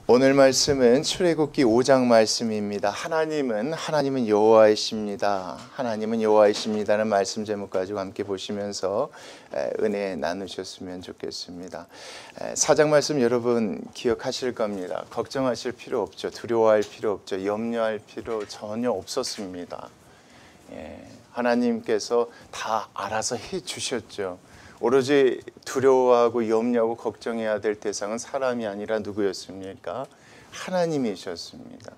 오늘 말씀은 출애굽기 5장 말씀입니다. 하나님은 여호와이십니다. 하나님은 여호와이십니다는 말씀 제목 가지고 함께 보시면서 은혜 나누셨으면 좋겠습니다. 4장 말씀 여러분 기억하실 겁니다. 걱정하실 필요 없죠. 두려워할 필요 없죠. 염려할 필요 전혀 없었습니다. 하나님께서 다 알아서 해 주셨죠. 오로지 두려워하고 염려하고 걱정해야 될 대상은 사람이 아니라 누구였습니까? 하나님이셨습니다.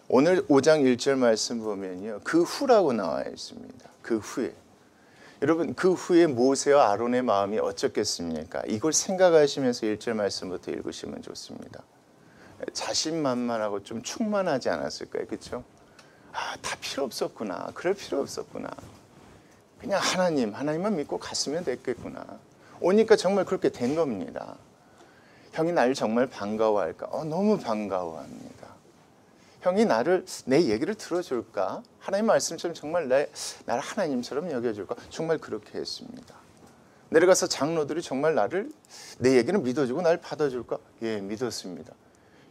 오늘 5장 1절 말씀 보면요, 그 후라고 나와 있습니다. 그 후에. 여러분, 그 후에 모세와 아론의 마음이 어쩌겠습니까? 이걸 생각하시면서 1절 말씀부터 읽으시면 좋습니다. 자신만만하고 좀 충만하지 않았을까요? 그렇죠? 다 필요 없었구나. 그럴 필요 없었구나. 그냥 하나님만 믿고 갔으면 됐겠구나. 오니까 정말 그렇게 된 겁니다. 형이 나를 정말 반가워할까? 너무 반가워합니다. 형이 내 얘기를 들어줄까? 하나님 말씀처럼 정말 나를 하나님처럼 여겨줄까? 정말 그렇게 했습니다. 내려가서 장로들이 정말 내 얘기는 믿어주고 날 받아줄까? 예, 믿었습니다.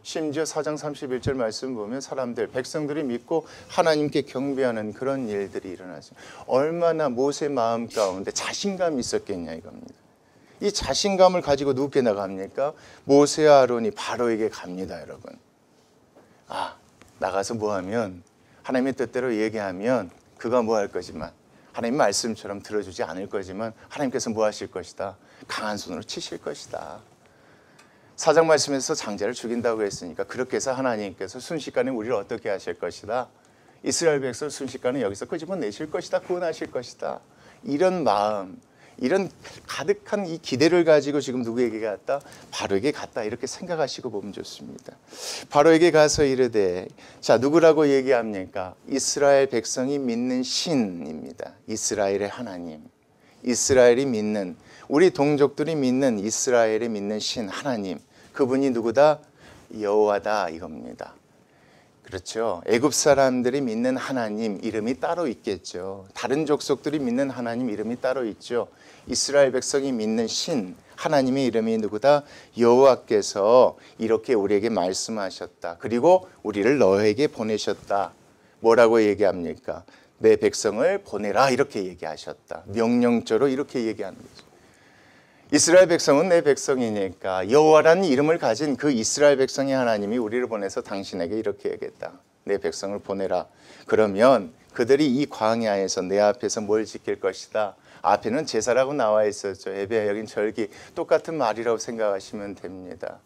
심지어 4장 31절 말씀 보면 백성들이 믿고 하나님께 경배하는 그런 일들이 일어났어요. 얼마나 모세 마음 가운데 자신감이 있었겠냐 이겁니다. 이 자신감을 가지고 누구께 나갑니까? 모세와 아론이 바로에게 갑니다, 여러분. 나가서 뭐하면 하나님의 뜻대로 얘기하면 그가 뭐 할 거지만 하나님 말씀처럼 들어주지 않을 거지만 하나님께서 뭐 하실 것이다? 강한 손으로 치실 것이다. 4장 말씀에서 장자를 죽인다고 했으니까 그렇게 해서 하나님께서 순식간에 우리를 어떻게 하실 것이다. 이스라엘 백성을 순식간에 여기서 끄집어내실 것이다. 구원하실 것이다. 이런 마음, 이런 가득한 이 기대를 가지고 지금 누구에게 갔다? 바로에게 갔다. 이렇게 생각하시고 보면 좋습니다. 바로에게 가서 이르되, 자, 누구라고 얘기합니까? 이스라엘 백성이 믿는 신입니다. 이스라엘의 하나님. 이스라엘이 믿는, 우리 동족들이 믿는 이스라엘이 믿는 신 하나님. 그분이 누구다? 여호와다 이겁니다. 그렇죠. 애굽 사람들이 믿는 하나님 이름이 따로 있겠죠. 다른 족속들이 믿는 하나님 이름이 따로 있죠. 이스라엘 백성이 믿는 신 하나님의 이름이 누구다? 여호와께서 이렇게 우리에게 말씀하셨다. 그리고 우리를 너에게 보내셨다. 뭐라고 얘기합니까? 내 백성을 보내라 이렇게 얘기하셨다. 명령조로 이렇게 얘기하는 거죠. 이스라엘 백성은 내 백성이니까 여호와라는 이름을 가진 그 이스라엘 백성의 하나님이 우리를 보내서 당신에게 이렇게 얘기했다. 내 백성을 보내라. 그러면 그들이 이 광야에서 내 앞에서 뭘 지킬 것이다. 앞에는 제사라고 나와 있었죠. 예배, 여긴 절기. 똑같은 말이라고 생각하시면 됩니다.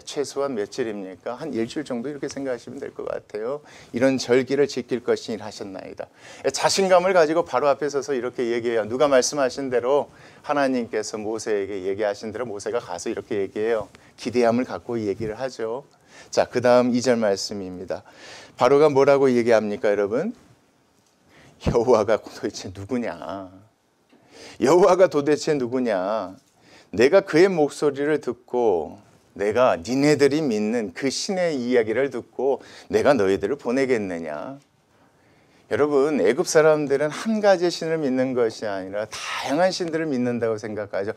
최소한 며칠입니까? 한 일주일 정도 이렇게 생각하시면 될 것 같아요. 이런 절기를 지킬 것이니 하셨나이다. 자신감을 가지고 바로 앞에 서서 이렇게 얘기해요. 누가 말씀하신 대로 하나님께서 모세에게 얘기하신 대로 모세가 가서 이렇게 얘기해요. 기대함을 갖고 얘기를 하죠. 자, 그 다음 2절 말씀입니다. 바로가 뭐라고 얘기합니까, 여러분? 여호와가 도대체 누구냐? 여호와가 도대체 누구냐? 내가 그의 목소리를 듣고 내가 니네들이 믿는 그 신의 이야기를 듣고 내가 너희들을 보내겠느냐? 여러분, 애굽 사람들은 한 가지 신을 믿는 것이 아니라 다양한 신들을 믿는다고 생각하죠.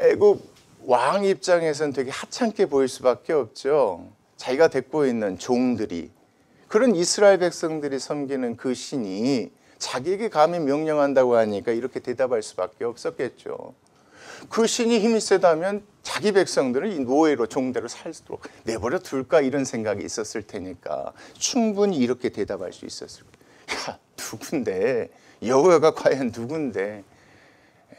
애굽 왕 입장에서는 되게 하찮게 보일 수밖에 없죠. 자기가 데리고 있는 종들이, 그런 이스라엘 백성들이 섬기는 그 신이 자기에게 감히 명령한다고 하니까 이렇게 대답할 수밖에 없었겠죠. 그 신이 힘이 세다면 자기 백성들을 이 노예로 종대로 살도록 내버려 둘까 이런 생각이 있었을 테니까 충분히 이렇게 대답할 수 있었을 거예요. 야, 누군데? 여호와가 과연 누군데?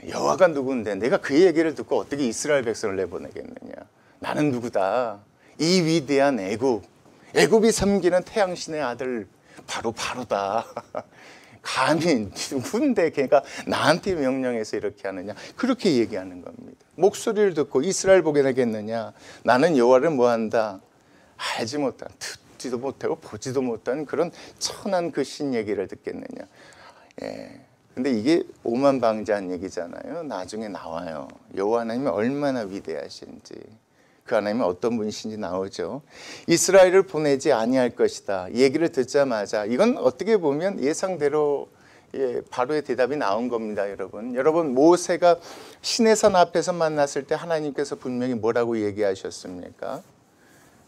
여호와가 누군데? 내가 그 얘기를 듣고 어떻게 이스라엘 백성을 내보내겠느냐? 나는 누구다? 이 위대한 애굽이 섬기는 태양신의 아들 바로다. 감히 누군데 걔가 나한테 명령해서 이렇게 하느냐, 그렇게 얘기하는 겁니다. 목소리를 듣고 이스라엘 보내겠느냐? 나는 여호와를 뭐한다? 알지 못한, 듣지도 못하고 보지도 못한 그런 천한 그 신 얘기를 듣겠느냐. 근데 이게 오만방자한 얘기잖아요. 나중에 나와요. 여호와 하나님이 얼마나 위대하신지, 그 하나님은 어떤 분이신지 나오죠. 이스라엘을 보내지 아니할 것이다. 얘기를 듣자마자 이건 어떻게 보면 예상대로 바로의 대답이 나온 겁니다. 여러분 모세가 시내산 앞에서 만났을 때 하나님께서 분명히 뭐라고 얘기하셨습니까?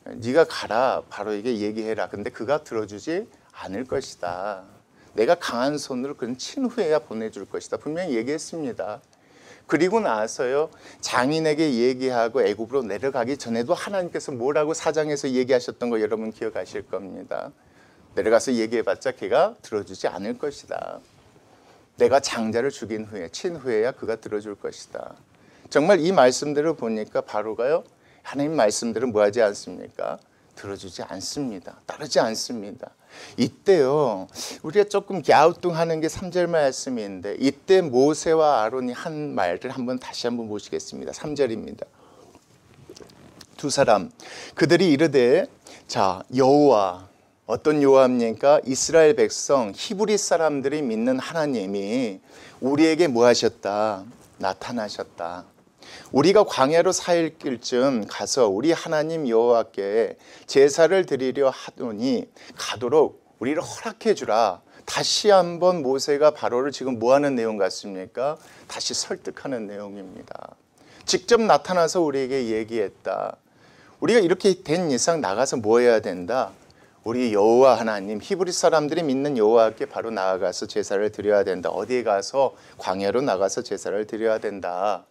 네가 가라, 바로에게 얘기해라. 근데 그가 들어주지 않을 것이다. 내가 강한 손으로 그는 친 후에야 보내줄 것이다. 분명히 얘기했습니다. 그리고 나서요, 장인에게 얘기하고 애굽으로 내려가기 전에도 하나님께서 뭐라고 사장에서 얘기하셨던 거 여러분 기억하실 겁니다. 내려가서 얘기해봤자 걔가 들어주지 않을 것이다. 내가 장자를 죽인 후에, 친 후에야 그가 들어줄 것이다. 정말 이 말씀대로 보니까 바로가요, 하나님 말씀대로 뭐 하지 않습니까? 들어주지 않습니다. 따르지 않습니다. 이때요, 우리가 조금 갸우뚱하는 게 3절 말씀인데, 이때 모세와 아론이 한 말을 다시 한번 보시겠습니다. 3절입니다. 두 사람, 그들이 이르되, 자, 여호와, 어떤 여호와입니까? 이스라엘 백성, 히브리 사람들이 믿는 하나님이 우리에게 뭐 하셨다? 나타나셨다. 우리가 광야로 4일길쯤 가서 우리 하나님 여호와께 제사를 드리려 하더니 가도록 우리를 허락해 주라. 다시 한번 모세가 바로를 지금 뭐 하는 내용 같습니까? 다시 설득하는 내용입니다. 직접 나타나서 우리에게 얘기했다. 우리가 이렇게 된 이상 나가서 뭐 해야 된다? 우리 여호와 하나님, 히브리 사람들이 믿는 여호와께 바로 나아가서 제사를 드려야 된다. 어디에 가서? 광야로 나가서 제사를 드려야 된다.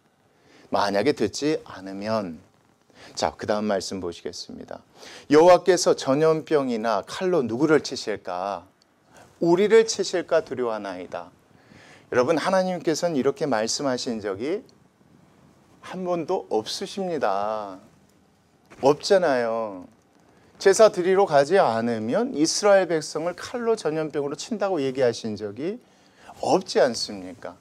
만약에 듣지 않으면, 자, 그 다음 말씀 보시겠습니다. 여호와께서 전염병이나 칼로 누구를 치실까? 우리를 치실까 두려워하나이다. 여러분, 하나님께서는 이렇게 말씀하신 적이 한 번도 없으십니다. 없잖아요. 제사 드리러 가지 않으면 이스라엘 백성을 칼로 전염병으로 친다고 얘기하신 적이 없지 않습니까?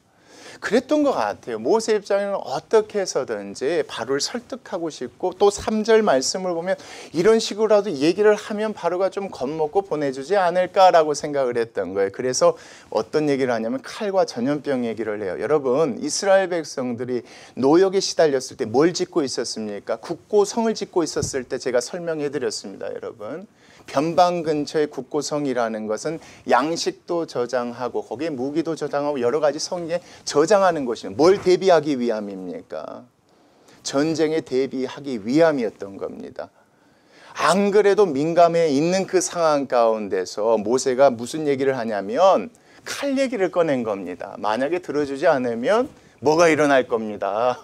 그랬던 것 같아요. 모세 입장에는 어떻게 해서든지 바로를 설득하고 싶고, 또 3절 말씀을 보면 이런 식으로라도 얘기를 하면 바로가 좀 겁먹고 보내주지 않을까라고 생각을 했던 거예요. 그래서 어떤 얘기를 하냐면 칼과 전염병 얘기를 해요. 여러분, 이스라엘 백성들이 노역에 시달렸을 때 뭘 짓고 있었습니까? 국고성을 짓고 있었을 때 제가 설명해 드렸습니다. 여러분, 변방 근처의 국고성이라는 것은 양식도 저장하고 거기에 무기도 저장하고 여러 가지 성에 저장하는 곳이에요. 뭘 대비하기 위함입니까? 전쟁에 대비하기 위함이었던 겁니다. 안 그래도 민감해 있는 그 상황 가운데서 모세가 무슨 얘기를 하냐면 칼 얘기를 꺼낸 겁니다. 만약에 들어주지 않으면 뭐가 일어날 겁니다.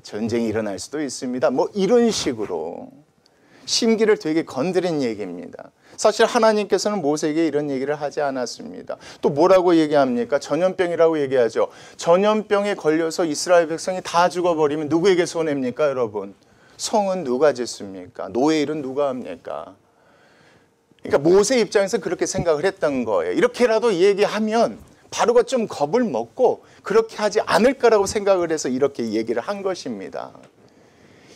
전쟁이 일어날 수도 있습니다. 뭐 이런 식으로 심기를 되게 건드린 얘기입니다. 사실 하나님께서는 모세에게 이런 얘기를 하지 않았습니다. 또 뭐라고 얘기합니까? 전염병이라고 얘기하죠. 전염병에 걸려서 이스라엘 백성이 다 죽어버리면 누구에게 손해입니까, 여러분? 성은 누가 짓습니까? 노예 일은 누가 합니까? 그러니까 모세 입장에서 그렇게 생각을 했던 거예요. 이렇게라도 얘기하면 바로가 좀 겁을 먹고 그렇게 하지 않을까라고 생각을 해서 이렇게 얘기를 한 것입니다.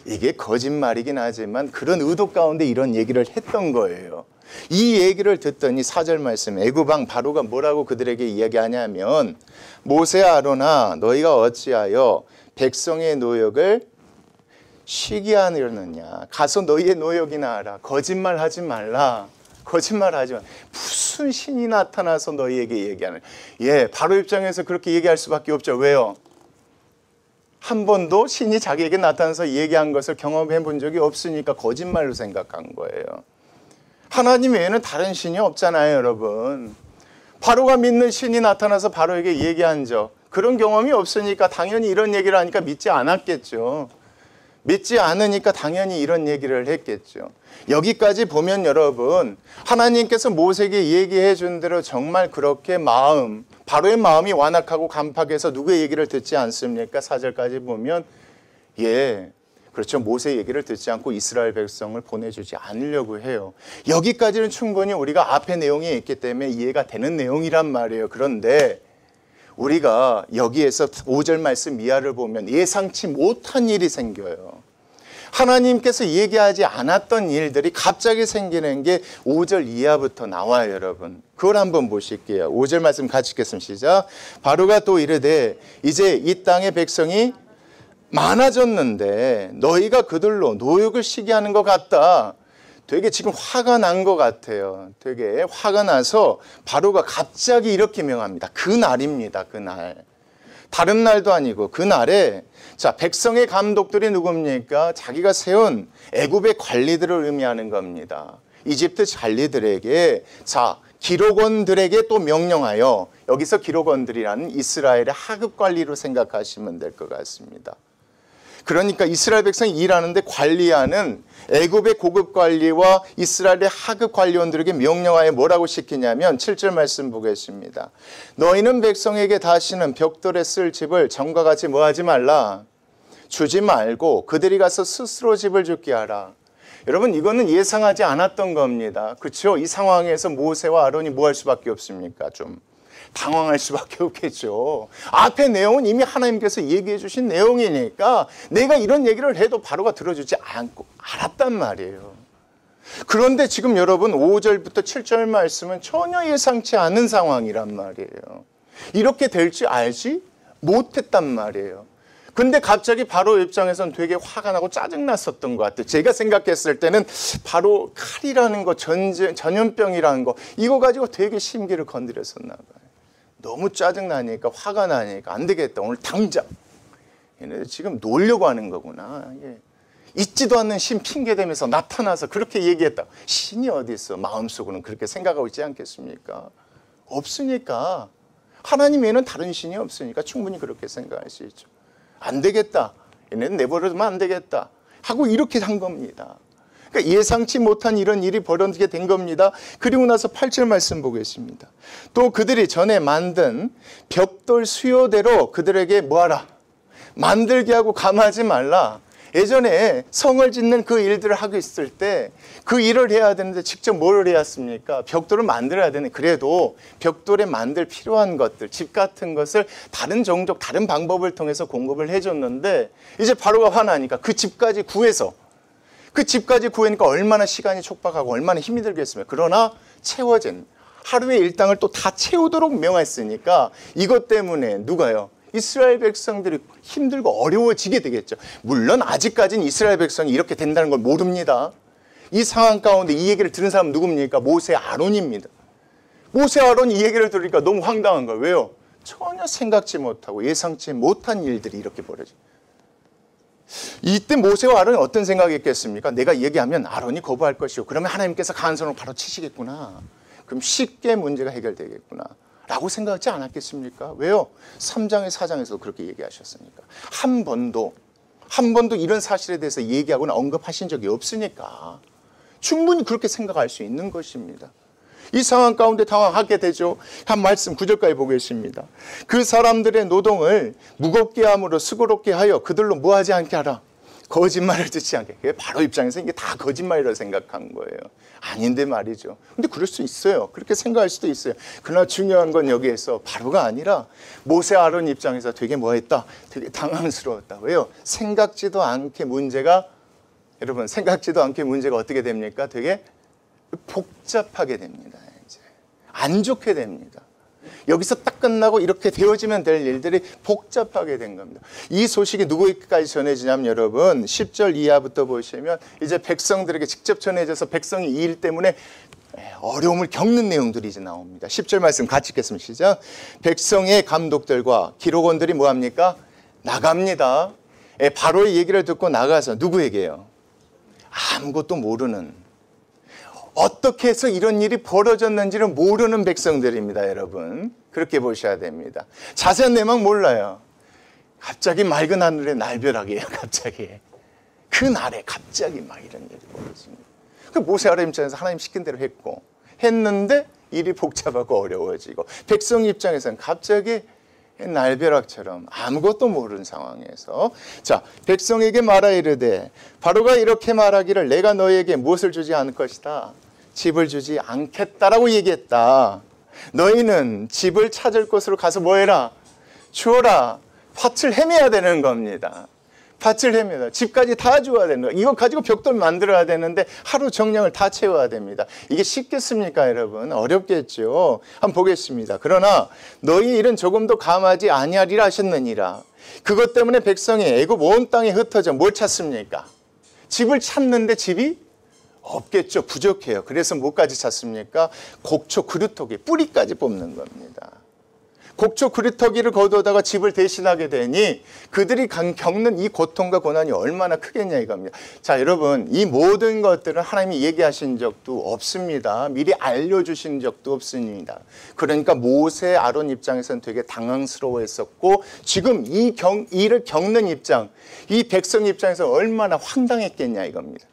이게 거짓말이긴 하지만 그런 의도 가운데 이런 얘기를 했던 거예요. 이 얘기를 듣더니 4절 말씀, 애굽 왕 바로가 뭐라고 그들에게 이야기하냐면, 모세 아론아, 너희가 어찌하여 백성의 노역을 쉬게 하느냐? 가서 너희의 노역이나 하라. 거짓말하지 말라. 거짓말하지 마. 무슨 신이 나타나서 너희에게 얘기하는? 바로 입장에서 그렇게 얘기할 수밖에 없죠. 왜요? 한 번도 신이 자기에게 나타나서 얘기한 것을 경험해 본 적이 없으니까 거짓말로 생각한 거예요. 하나님 외에는 다른 신이 없잖아요, 여러분. 바로가 믿는 신이 나타나서 바로에게 얘기한 적, 그런 경험이 없으니까 당연히 이런 얘기를 하니까 믿지 않았겠죠. 믿지 않으니까 당연히 이런 얘기를 했겠죠. 여기까지 보면 여러분, 하나님께서 모세에게 얘기해 준 대로 정말 그렇게 바로의 마음이 완악하고 간팍해서 누구의 얘기를 듣지 않습니까? 4절까지 보면 그렇죠. 모세 얘기를 듣지 않고 이스라엘 백성을 보내주지 않으려고 해요. 여기까지는 충분히 우리가 앞에 내용이 있기 때문에 이해가 되는 내용이란 말이에요. 그런데 우리가 여기에서 5절 말씀 이하를 보면 예상치 못한 일이 생겨요. 하나님께서 얘기하지 않았던 일들이 갑자기 생기는 게 5절 이하부터 나와요, 여러분. 그걸 한번 보실게요. 5절 말씀 같이 읽겠습니다. 시작. 바로가 또 이르되 이제 이 땅의 백성이 많아졌는데 너희가 그들로 노역을 시게 하는 것 같다. 되게 지금 화가 난 것 같아요. 되게 화가 나서 바로가 갑자기 이렇게 명합니다. 그날입니다. 그날. 다른 날도 아니고 그날에 자, 백성의 감독들이 누굽니까? 자기가 세운 애굽의 관리들을 의미하는 겁니다. 이집트 관리들에게 자, 기록원들에게 또 명령하여 여기서 기록원들이라는 이스라엘의 하급 관리로 생각하시면 될 것 같습니다. 그러니까 이스라엘 백성이 일하는데 관리하는 애굽의 고급 관리와 이스라엘의 하급 관리원들에게 명령하여 뭐라고 시키냐면 7절 말씀 보겠습니다. 너희는 백성에게 다시는 벽돌에 쓸 집을 전과 같이 뭐하지 말라. 주지 말고 그들이 가서 스스로 집을 짓게 하라. 여러분 이거는 예상하지 않았던 겁니다. 그렇죠? 이 상황에서 모세와 아론이 뭐 할 수밖에 없습니까? 좀 당황할 수밖에 없겠죠. 앞에 내용은 이미 하나님께서 얘기해 주신 내용이니까 내가 이런 얘기를 해도 바로가 들어주지 않고 알았단 말이에요. 그런데 지금 여러분 5절부터 7절 말씀은 전혀 예상치 않은 상황이란 말이에요. 이렇게 될지 알지 못했단 말이에요. 근데 갑자기 바로 입장에서는 되게 화가 나고 짜증났었던 것 같아요. 제가 생각했을 때는 바로 칼이라는 거, 전염병이라는 거 이거 가지고 되게 심기를 건드렸었나 봐요. 너무 짜증나니까 화가 나니까 안 되겠다. 오늘 당장. 얘네들 지금 놀려고 하는 거구나. 있지도 않는 신 핑계대면서 나타나서 그렇게 얘기했다. 신이 어디 있어. 마음속으로는 그렇게 생각하고 있지 않겠습니까? 없으니까. 하나님 외에는 다른 신이 없으니까 충분히 그렇게 생각할 수 있죠. 안 되겠다. 얘네는 내버려두면 안 되겠다. 하고 이렇게 한 겁니다. 그러니까 예상치 못한 이런 일이 벌어지게 된 겁니다. 그리고 나서 8절 말씀 보겠습니다. 또 그들이 전에 만든 벽돌 수요대로 그들에게 뭐하라? 만들게 하고 감하지 말라. 예전에 성을 짓는 그 일들을 하고 있을 때 그 일을 해야 되는데 직접 뭘 해야 했습니까? 벽돌을 만들어야 되는 그래도 벽돌에 만들 필요한 것들, 집 같은 것을 다른 종족, 다른 방법을 통해서 공급을 해줬는데 이제 바로가 화나니까 그 집까지 구해서 그 집까지 구하니까 얼마나 시간이 촉박하고 얼마나 힘이 들겠습니까? 그러나 채워진 하루의 일당을 또 다 채우도록 명했으니까 이것 때문에 누가요? 이스라엘 백성들이 힘들고 어려워지게 되겠죠. 물론 아직까지는 이스라엘 백성이 이렇게 된다는 걸 모릅니다. 이 상황 가운데 이 얘기를 들은 사람은 누굽니까? 모세 아론입니다. 모세 아론이 이 얘기를 들으니까 너무 황당한 거예요. 왜요? 전혀 생각지 못하고 예상치 못한 일들이 이렇게 벌어져요. 이때 모세와 아론이 어떤 생각이었겠습니까? 내가 얘기하면 아론이 거부할 것이고 그러면 하나님께서 강한 손으로 바로 치시겠구나. 그럼 쉽게 문제가 해결되겠구나. 라고 생각하지 않았겠습니까? 왜요? 3장의 4장에서 그렇게 얘기하셨으니까. 한 번도 이런 사실에 대해서 얘기하거나 언급하신 적이 없으니까 충분히 그렇게 생각할 수 있는 것입니다. 이 상황 가운데 당황하게 되죠. 한 말씀 9절까지 보겠습니다. 그 사람들의 노동을 무겁게 함으로 수고롭게 하여 그들로 뭐하지 않게 하라. 거짓말을 듣지 않게. 바로 입장에서 이게 다 거짓말이라고 생각한 거예요. 아닌데 말이죠. 근데 그럴 수 있어요. 그렇게 생각할 수도 있어요. 그러나 중요한 건 여기에서 바로가 아니라 모세 아론 입장에서 되게 뭐했다? 되게 당황스러웠다. 왜요? 생각지도 않게 문제가 여러분 생각지도 않게 문제가 어떻게 됩니까? 되게 복잡하게 됩니다. 이제 안 좋게 됩니다. 여기서 딱 끝나고 이렇게 되어지면 될 일들이 복잡하게 된 겁니다. 이 소식이 누구에게까지 전해지냐면 여러분 10절 이하부터 보시면 이제 백성들에게 직접 전해져서 백성이 이 일 때문에 어려움을 겪는 내용들이 이제 나옵니다. 10절 말씀 같이 읽겠습니다. 시작. 백성의 감독들과 기록원들이 뭐합니까? 나갑니다. 바로의 얘기를 듣고 나가서 누구에게요? 아무것도 모르는 어떻게 해서 이런 일이 벌어졌는지를 모르는 백성들입니다. 여러분 그렇게 보셔야 됩니다. 자세한 내막 몰라요. 갑자기 맑은 하늘에 날벼락이에요. 갑자기 그날에 갑자기 막 이런 일이 벌어집니다. 그 모세 아론 입장에서 하나님 시킨 대로 했는데 일이 복잡하고 어려워지고 백성 입장에서는 갑자기 날벼락처럼 아무것도 모르는 상황에서 자 백성에게 말하 이르되 바로가 이렇게 말하기를 내가 너희에게 무엇을 주지 않을 것이다. 집을 주지 않겠다라고 얘기했다. 너희는 집을 찾을 곳으로 가서 뭐 해라? 주어라. 밭을 헤매야 되는 겁니다. 밭을 헤매다. 집까지 다 주어야 되는 거예요. 이거 가지고 벽돌 만들어야 되는데 하루 정량을 다 채워야 됩니다. 이게 쉽겠습니까 여러분? 어렵겠죠. 한번 보겠습니다. 그러나 너희 일은 조금도 감하지 아니하리라 하셨느니라. 그것 때문에 백성이 애굽 온 땅에 흩어져 뭘 찾습니까? 집을 찾는데 집이 없겠죠. 부족해요. 그래서 뭐까지 찾습니까? 곡초 그루터기 뿌리까지 뽑는 겁니다. 곡초 그루터기를 거두다가 집을 대신하게 되니 그들이 겪는 이 고통과 고난이 얼마나 크겠냐 이겁니다. 자, 여러분, 이 모든 것들은 하나님이 얘기하신 적도 없습니다. 미리 알려주신 적도 없습니다. 그러니까 모세, 아론 입장에서는 되게 당황스러워했었고, 지금 이 일을 겪는 입장, 이 백성 입장에서 얼마나 황당했겠냐 이겁니다.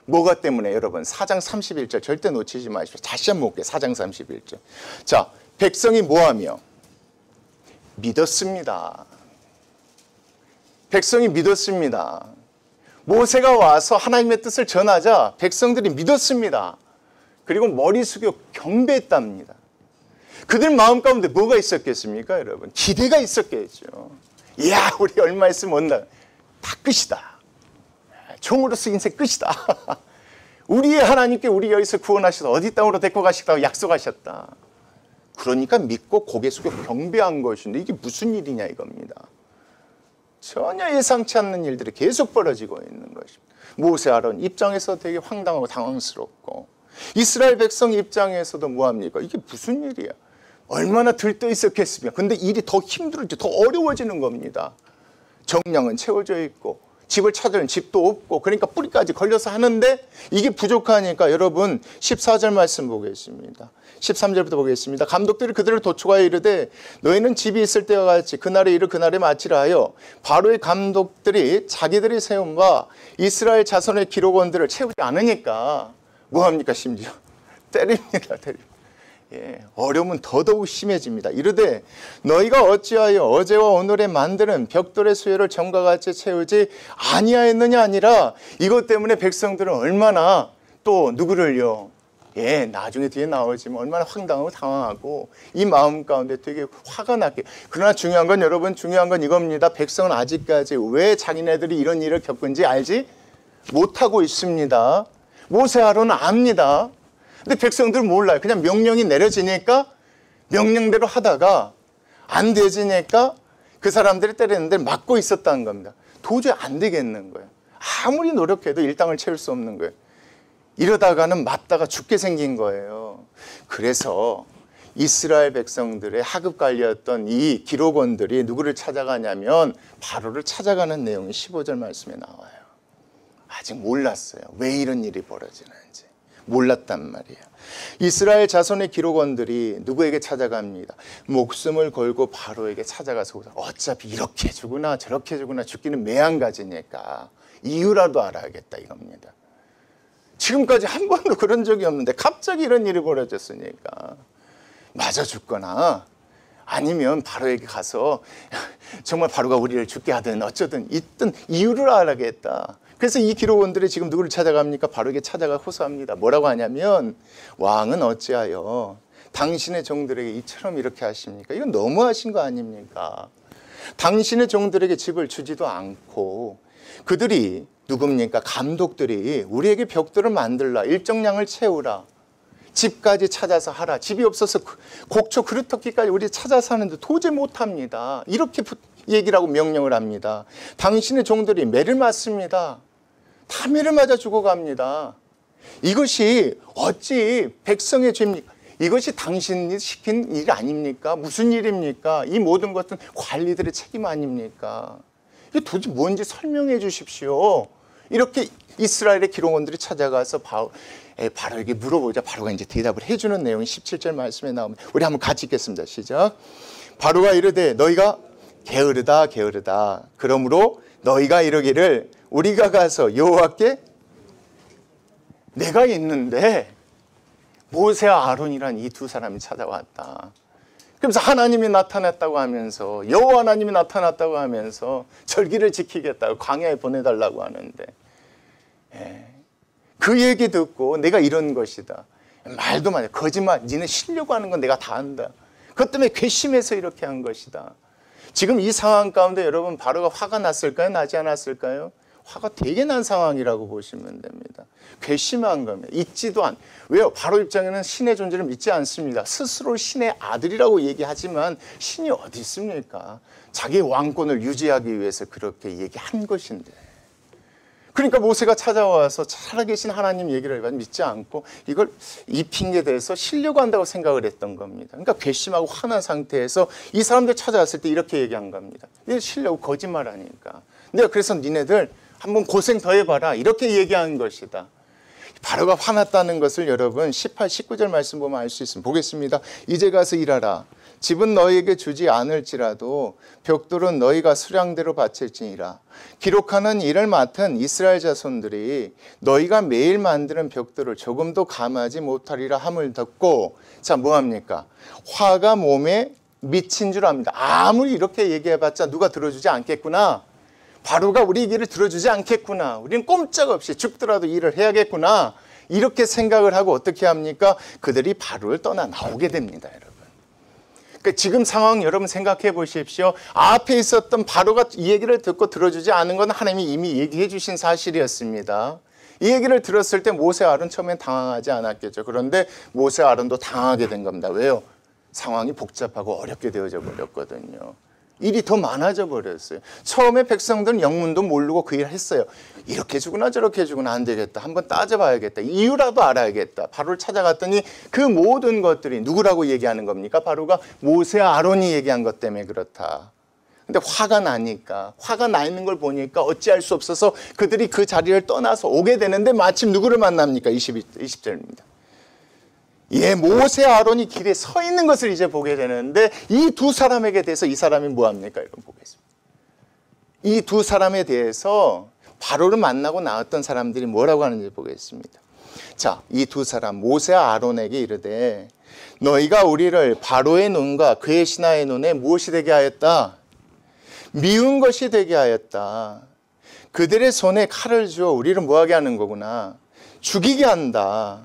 뭐가 때문에? 여러분, 4장 31절 절대 놓치지 마십시오. 다시 한번 볼게요. 4장 31절. 자, 백성이 뭐하며? 믿었습니다. 백성이 믿었습니다. 모세가 와서 하나님의 뜻을 전하자 백성들이 믿었습니다. 그리고 머리 숙여 경배했답니다. 그들 마음 가운데 뭐가 있었겠습니까, 여러분? 기대가 있었겠죠. 이야, 우리 얼마 있으면 온다. 다 끝이다. 종으로서 인생 끝이다. 우리의 하나님께 우리 여기서 구원하셔서 어디 땅으로 데리고 가시겠다고 약속하셨다. 그러니까 믿고 고개 숙여 경배한 것인데 이게 무슨 일이냐 이겁니다. 전혀 예상치 않는 일들이 계속 벌어지고 있는 것입니다. 모세, 아론 입장에서 되게 황당하고 당황스럽고, 이스라엘 백성 입장에서도 뭐합니까? 이게 무슨 일이야? 얼마나 들떠 있었겠습니까? 근데 일이 더 힘들어지고 더 어려워지는 겁니다. 정량은 채워져 있고 집을 찾으려는 집도 없고, 그러니까 뿌리까지 걸려서 하는데 이게 부족하니까 여러분 14절 말씀 보겠습니다. 13절부터 보겠습니다. 감독들이 그들을 도촉하여 이르되 너희는 집이 있을 때와 같이 그날의 일을 그날에 마치라 하여 바로의 감독들이 자기들이 세운 바 이스라엘 자손의 기록원들을 채우지 않으니까 뭐합니까? 심지어 때립니다. 예, 어려움은 더더욱 심해집니다. 이르되 너희가 어찌하여 어제와 오늘에 만드는 벽돌의 수요를 전과 같이 채우지 아니하였느냐 아니라, 이것 때문에 백성들은 얼마나 또 누구를요? 예, 나중에 뒤에 나오지만 얼마나 황당하고 당황하고 이 마음 가운데 되게 화가 났게. 그러나 중요한 건, 여러분, 중요한 건 이겁니다. 백성은 아직까지 왜 자기네들이 이런 일을 겪은지 알지 못하고 있습니다. 모세, 아론은 압니다. 근데 백성들은 몰라요. 그냥 명령이 내려지니까 명령대로 하다가 안 되지니까 그 사람들이 때리는데 막고 있었다는 겁니다. 도저히 안 되겠는 거예요. 아무리 노력해도 일당을 채울 수 없는 거예요. 이러다가는 맞다가 죽게 생긴 거예요. 그래서 이스라엘 백성들의 하급관리였던 이 기록원들이 누구를 찾아가냐면 바로를 찾아가는 내용이 15절 말씀에 나와요. 아직 몰랐어요. 왜 이런 일이 벌어지는지 몰랐단 말이에요. 이스라엘 자손의 기록원들이 누구에게 찾아갑니다. 목숨을 걸고 바로에게 찾아가서 어차피 이렇게 죽으나 저렇게 죽으나 죽기는 매한가지니까 이유라도 알아야겠다 이겁니다. 지금까지 한 번도 그런 적이 없는데 갑자기 이런 일이 벌어졌으니까 맞아 죽거나 아니면 바로에게 가서 정말 바로가 우리를 죽게 하든 어쩌든 있든 이유를 알아야겠다. 그래서 이 기록원들이 지금 누구를 찾아갑니까? 바로에게 찾아가 호소합니다. 뭐라고 하냐면 왕은 어찌하여 당신의 종들에게 이처럼 이렇게 하십니까? 이건 너무하신 거 아닙니까? 당신의 종들에게 집을 주지도 않고 그들이 누굽니까? 감독들이 우리에게 벽돌을 만들라, 일정량을 채우라, 집까지 찾아서 하라. 집이 없어서 곡초 그루터기까지 우리 찾아서 하는데 도저히 못합니다. 이렇게 얘기를 하고 명령을 합니다. 당신의 종들이 매를 맞습니다. 다 매를 맞아 죽어갑니다. 이것이 어찌 백성의 죄입니까? 이것이 당신이 시킨 일 아닙니까? 무슨 일입니까? 이 모든 것은 관리들의 책임 아닙니까? 이게 도대체 뭔지 설명해 주십시오. 이렇게 이스라엘의 기록원들이 찾아가서 바로에게 물어보자 바로가 이제 대답을 해주는 내용이 17절 말씀에 나옵니다. 우리 한번 같이 읽겠습니다. 시작. 바로가 이르되 너희가 게으르다 게으르다. 그러므로 너희가 이르기를 우리가 가서 여호와께 내가 있는데 모세와 아론이란 이 두 사람이 찾아왔다. 그러면서 하나님이 나타났다고 하면서 여호와 하나님이 나타났다고 하면서 절기를 지키겠다고 광야에 보내달라고 하는데 그 얘기 듣고 내가 이런 것이다. 말도 마냐. 거짓말. 니네 쉬려고 하는 건 내가 다 안다. 그것 때문에 괘씸해서 이렇게 한 것이다. 지금 이 상황 가운데 여러분 바로가 화가 났을까요? 나지 않았을까요? 화가 되게 난 상황이라고 보시면 됩니다. 괘씸한 겁니다. 왜요? 바로 입장에는 신의 존재를 믿지 않습니다. 스스로 신의 아들이라고 얘기하지만 신이 어디 있습니까? 자기 왕권을 유지하기 위해서 그렇게 얘기한 것인데 그러니까 모세가 찾아와서 살아계신 하나님 얘기를 믿지 않고 이걸 이 핑계에 대해서 쉬려고 한다고 생각을 했던 겁니다. 그러니까 괘씸하고 화난 상태에서 이 사람들 찾아왔을 때 이렇게 얘기한 겁니다. 쉬려고 거짓말하니까. 내가 그래서 니네들 한번 고생 더 해봐라 이렇게 얘기한 것이다. 바로가 화났다는 것을 여러분 18, 19절 말씀 보면 알 수 있습니다. 보겠습니다. 이제 가서 일하라. 집은 너희에게 주지 않을지라도 벽돌은 너희가 수량대로 바칠지니라. 기록하는 일을 맡은 이스라엘 자손들이 너희가 매일 만드는 벽돌을 조금도 감하지 못하리라 함을 듣고 자 뭐합니까? 화가 몸에 미친 줄 압니다. 아무리 이렇게 얘기해봤자 누가 들어주지 않겠구나. 바로가 우리 얘기를 들어주지 않겠구나. 우리는 꼼짝없이 죽더라도 일을 해야겠구나. 이렇게 생각을 하고 어떻게 합니까? 그들이 바로를 떠나 나오게 됩니다, 여러분. 그러니까 지금 상황 여러분 생각해 보십시오. 앞에 있었던 바로가 이 얘기를 듣고 들어주지 않은 건 하나님이 이미 얘기해 주신 사실이었습니다. 이 얘기를 들었을 때 모세 아론 처음엔 당황하지 않았겠죠. 그런데 모세 아론도 당하게 된 겁니다. 왜요? 상황이 복잡하고 어렵게 되어져 버렸거든요. 일이 더 많아져 버렸어요. 처음에 백성들은 영문도 모르고 그 일을 했어요. 이렇게 주구나 저렇게 주구나 안 되겠다. 한번 따져봐야겠다. 이유라도 알아야겠다. 바로를 찾아갔더니 그 모든 것들이 누구라고 얘기하는 겁니까? 바로가 모세와 아론이 얘기한 것 때문에 그렇다. 근데 화가 나니까 화가 나 있는 걸 보니까 어찌할 수 없어서 그들이 그 자리를 떠나서 오게 되는데 마침 누구를 만납니까? 20절입니다. 예, 모세 아론이 길에 서 있는 것을 이제 보게 되는데 이 두 사람에게 대해서 이 사람이 뭐합니까? 이런 보겠습니다. 이 두 사람에 대해서 바로를 만나고 나왔던 사람들이 뭐라고 하는지 보겠습니다. 자, 이 두 사람 모세와 아론에게 이르되 너희가 우리를 바로의 눈과 그의 신하의 눈에 무엇이 되게 하였다? 미운 것이 되게 하였다. 그들의 손에 칼을 주어 우리를 뭐하게 하는 거구나? 죽이게 한다.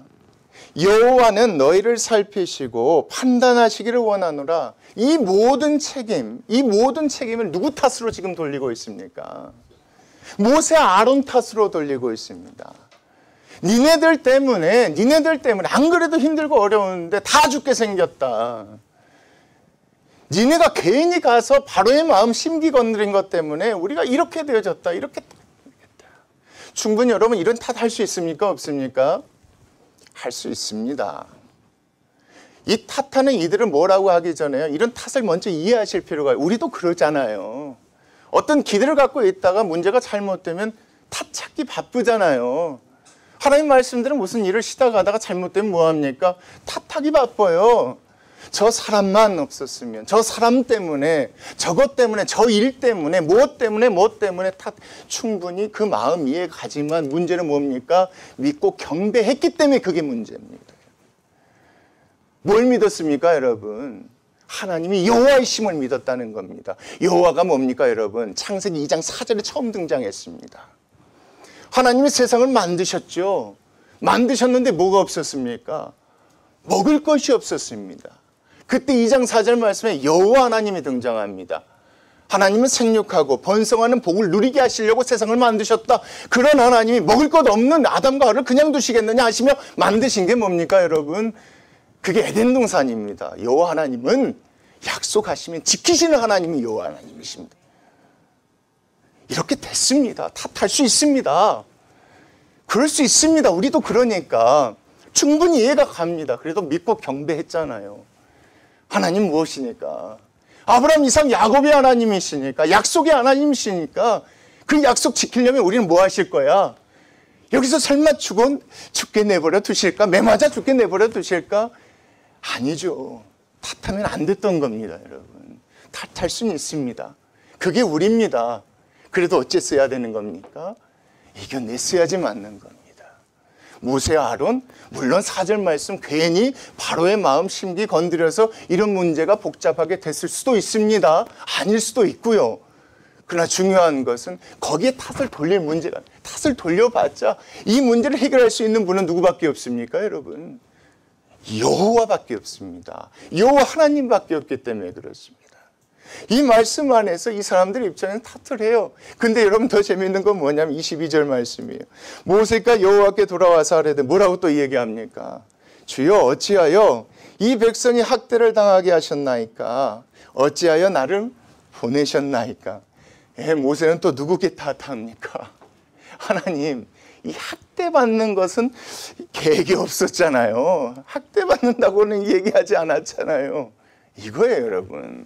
여호와는 너희를 살피시고 판단하시기를 원하노라. 이 모든 책임을 누구 탓으로 지금 돌리고 있습니까? 모세 아론 탓으로 돌리고 있습니다. 니네들 때문에 안 그래도 힘들고 어려운데 다 죽게 생겼다. 니네가 괜히 가서 바로의 마음 심기 건드린 것 때문에 우리가 이렇게 되어졌다. 이렇게 충분히 여러분 이런 탓 할 수 있습니까? 없습니까? 할 수 있습니다. 이 탓하는 이들은 뭐라고 하기 전에요. 이런 탓을 먼저 이해하실 필요가 있어요. 우리도 그러잖아요. 어떤 기대를 갖고 있다가 문제가 잘못되면 탓 찾기 바쁘잖아요. 하나님 말씀들은 무슨 일을 시작하다가 잘못되면 뭐합니까? 탓하기 바빠요. 저 사람만 없었으면, 저 사람 때문에, 저것 때문에, 저 일 때문에, 뭐 때문에 탓. 충분히 그 마음 이해가지만 문제는 뭡니까? 믿고 경배했기 때문에 그게 문제입니다. 뭘 믿었습니까, 여러분? 하나님이 여호와의 심을 믿었다는 겁니다. 여호와가 뭡니까, 여러분? 창세기 2장 4절에 처음 등장했습니다. 하나님이 세상을 만드셨죠. 만드셨는데 뭐가 없었습니까? 먹을 것이 없었습니다. 그때 2장 4절 말씀에 여호와 하나님이 등장합니다. 하나님은 생육하고 번성하는 복을 누리게 하시려고 세상을 만드셨다. 그런 하나님이 먹을 것 없는 아담과 하와를 그냥 두시겠느냐 하시며 만드신 게 뭡니까, 여러분? 그게 에덴 동산입니다. 여호와 하나님은 약속하시면 지키시는 하나님이 여호와 하나님이십니다. 이렇게 됐습니다. 탓할 수 있습니다. 그럴 수 있습니다. 우리도 그러니까 충분히 이해가 갑니다. 그래도 믿고 경배했잖아요. 하나님 무엇이니까? 아브라함, 이삭, 야곱의 하나님이시니까, 약속의 하나님이시니까 그 약속 지키려면 우리는 뭐 하실 거야? 여기서 설마 죽게 내버려 두실까? 매 맞아 죽게 내버려 두실까? 아니죠. 탓하면 안 됐던 겁니다, 여러분. 탓할 수는 있습니다. 그게 우리입니다. 그래도 어째서야 되는 겁니까? 이겨냈어야지 맞는 겁니다. 모세와 아론, 물론 4절 말씀 괜히 바로의 마음 심기 건드려서 이런 문제가 복잡하게 됐을 수도 있습니다. 아닐 수도 있고요. 그러나 중요한 것은 거기에 탓을 돌릴 문제가, 탓을 돌려봤자 이 문제를 해결할 수 있는 분은 누구밖에 없습니까, 여러분? 여호와밖에 없습니다. 여호와 하나님밖에 없기 때문에 그렇습니다. 이 말씀 안에서 이 사람들 입장에서 탓을 해요. 근데 여러분 더 재미있는 건 뭐냐면 22절 말씀이에요. 모세가 여호와께 돌아와서 하려되 뭐라고 또 얘기합니까? 주여 어찌하여 이 백성이 학대를 당하게 하셨나이까? 어찌하여 나를 보내셨나이까? 모세는 또 누구께 탓합니까? 하나님, 이 학대받는 것은 계획이 없었잖아요. 학대받는다고는 얘기하지 않았잖아요. 이거예요, 여러분.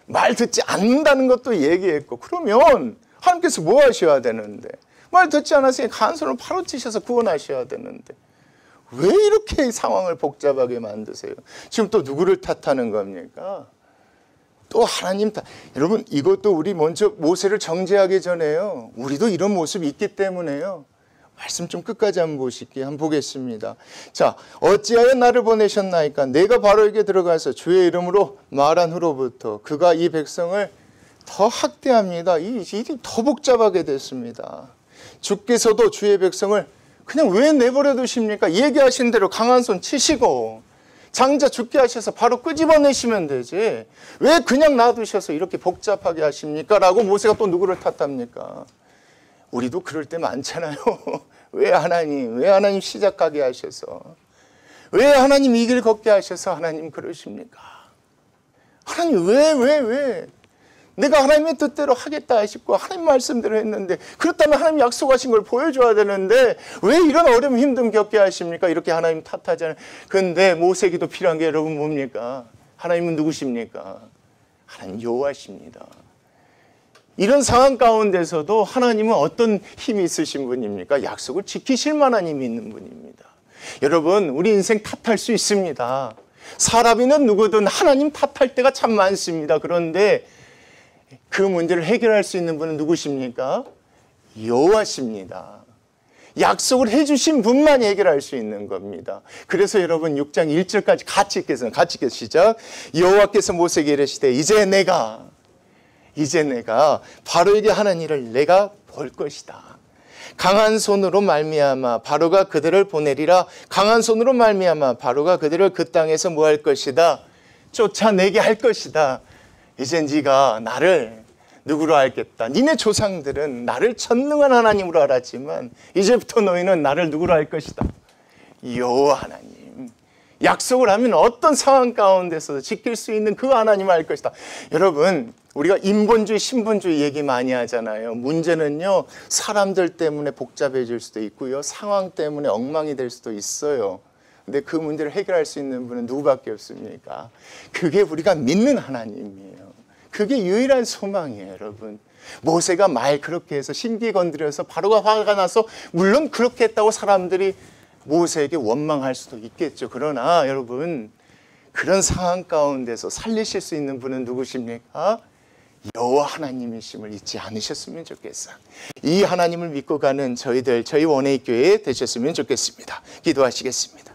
말 듣지 않는다는 것도 얘기했고, 그러면 하나님께서 뭐 하셔야 되는데, 말 듣지 않았으니 간손으로 바로 치셔서 구원하셔야 되는데 왜 이렇게 이 상황을 복잡하게 만드세요? 지금 또 누구를 탓하는 겁니까? 또 하나님 탓. 여러분, 이것도 우리 먼저 모세를 정죄하기 전에요, 우리도 이런 모습이 있기 때문에요. 말씀 좀 끝까지 한번 보실게요. 한번 보겠습니다. 자, 어찌하여 나를 보내셨나이까? 내가 바로에게 들어가서 주의 이름으로 말한 후로부터 그가 이 백성을 더 학대합니다. 이 일이 더 복잡하게 됐습니다. 주께서도 주의 백성을 그냥 왜 내버려 두십니까? 얘기하신 대로 강한 손 치시고 장자 죽게 하셔서 바로 끄집어내시면 되지, 왜 그냥 놔두셔서 이렇게 복잡하게 하십니까? 라고 모세가 또 누구를 탓합니까? 우리도 그럴 때 많잖아요. 왜 하나님 시작하게 하셔서, 왜 하나님 이 길 걷게 하셔서 하나님 그러십니까? 하나님 왜? 내가 하나님의 뜻대로 하겠다 하시고 하나님 말씀대로 했는데, 그렇다면 하나님 약속하신 걸 보여줘야 되는데 왜 이런 어려움 힘듦 겪게 하십니까? 이렇게 하나님 탓하잖아요. 그런데 모세기도 필요한 게 여러분 뭡니까? 하나님은 누구십니까? 하나님 여호와십니다. 이런 상황 가운데서도 하나님은 어떤 힘이 있으신 분입니까? 약속을 지키실 만한 힘이 있는 분입니다. 여러분, 우리 인생 탓할 수 있습니다. 사람이든 누구든 하나님 탓할 때가 참 많습니다. 그런데 그 문제를 해결할 수 있는 분은 누구십니까? 여호와십니다. 약속을 해주신 분만 해결할 수 있는 겁니다. 그래서 여러분 6장 1절까지 같이 읽겠습니다. 같이 읽겠습니다. 시작. 여호와께서 모세에게 이르시되 이제 내가 바로에게 하는 일을 내가 볼 것이다. 강한 손으로 말미암아 바로가 그들을 보내리라. 강한 손으로 말미암아 바로가 그들을 그 땅에서 뭐 할 것이다? 쫓아내게 할 것이다. 이제 네가 나를 누구로 알겠다. 니네 조상들은 나를 전능한 하나님으로 알았지만 이제부터 너희는 나를 누구로 알 것이다? 여호와 하나님. 약속을 하면 어떤 상황 가운데서도 지킬 수 있는 그 하나님을 알 것이다. 여러분, 우리가 인본주의, 신본주의 얘기 많이 하잖아요. 문제는요, 사람들 때문에 복잡해질 수도 있고요, 상황 때문에 엉망이 될 수도 있어요. 근데 그 문제를 해결할 수 있는 분은 누구밖에 없습니까? 그게 우리가 믿는 하나님이에요. 그게 유일한 소망이에요, 여러분. 모세가 말 그렇게 해서 신기 건드려서 바로가 화가 나서 물론 그렇게 했다고 사람들이 모세에게 원망할 수도 있겠죠. 그러나 여러분, 그런 상황 가운데서 살리실 수 있는 분은 누구십니까? 여호와 하나님이심을 잊지 않으셨으면 좋겠어요. 이 하나님을 믿고 가는 저희 원해교회 되셨으면 좋겠습니다. 기도하시겠습니다.